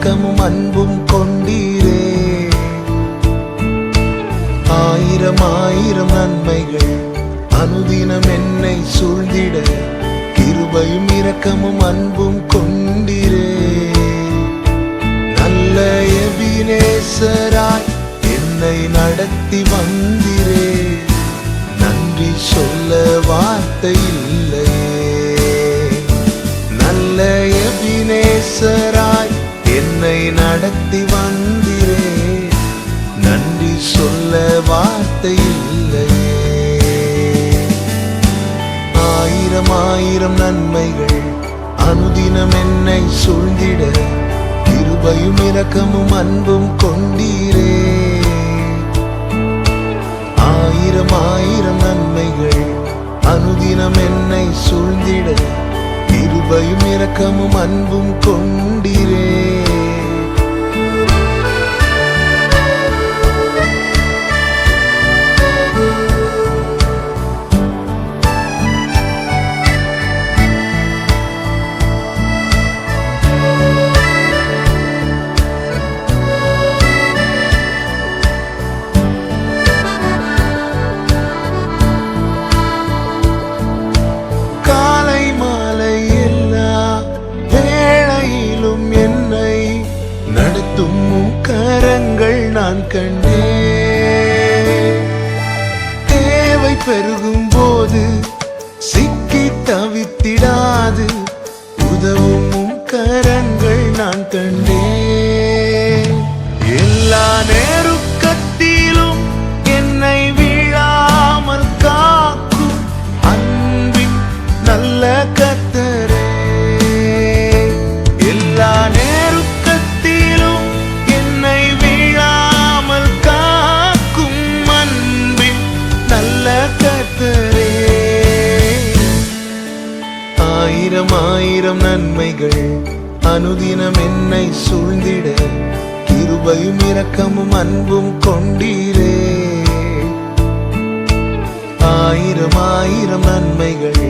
இரக்கமும் அன்பும் கொண்டீரே. ஆயிரம் ஆயிரம் நன்மைகள் அனுதினம் என்னை சூழ்ந்திட கிருபையும் இரக்கமும் அன்பும் கொண்டீரே. நல்ல எபினேசராய் என்னை நடத்தி வந்தீரே. நன்றி சொல்ல வார்த்தை இல்லையே. நல்ல எபினேசராய் என்னை நடத்தி வந்தீரே. நன்றி சொல்ல வார்த்தை இல்லையே. ஆயிரம் ஆயிரம் நன்மைகள் அனுதினம் என்னை சூழ்ந்திட கிருபையும் இரக்கமும் அன்பும் கொண்டீரே. ஆயிரம் ஆயிரம் நன்மைகள் அனுதினம் என்னை சூழ்ந்திட கிருபையும் இரக்கமும் அன்பும் கொண்டீரே. கரங்கள் நான் கண்டேன். தேவை பெருகும் போது சிக்கி தவித்திடாது உதவும் கரங்கள் நான் கண்டேன். எல்லா நெருக்கத்திலும் என்னை வீழாமல் காக்கும் அன்பின் நல்ல கர்த்தரே. எல்லா ஆயிரம் ஆயிரம் நன்மைகள் அனுதினம் என்னை சூழ்ந்திட கிருபையும் இரக்கமும் அன்பும் கொண்டீரே. ஆயிரம் ஆயிரம் நன்மைகள்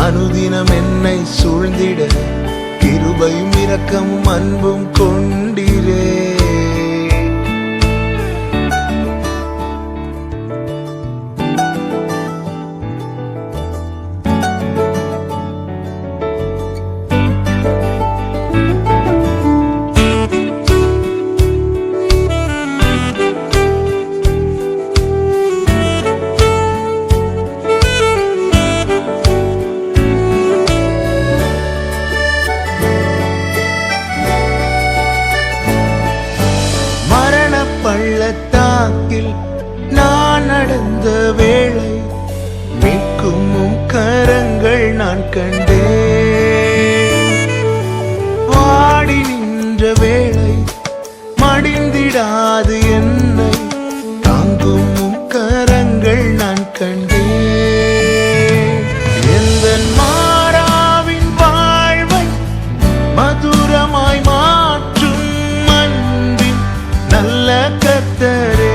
அனுதினம் என்னை சூழ்ந்திட கிருபையும் இரக்கமும் அன்பும் கொண்டீரே. பள்ளத்தாக்கில் நான் நடந்த வேளை மீட்கும் கரங்கள் நான் கண்டேன். வாடி நின்ற வேளை மடிந்திடாது என்னை தாங்கும் கரங்கள் நான் கண்டேன். எந்த மாறாவின் வாழ்வை மதுரமாய் மாற்றும் அன்பின் நல்ல கர்த்தரே.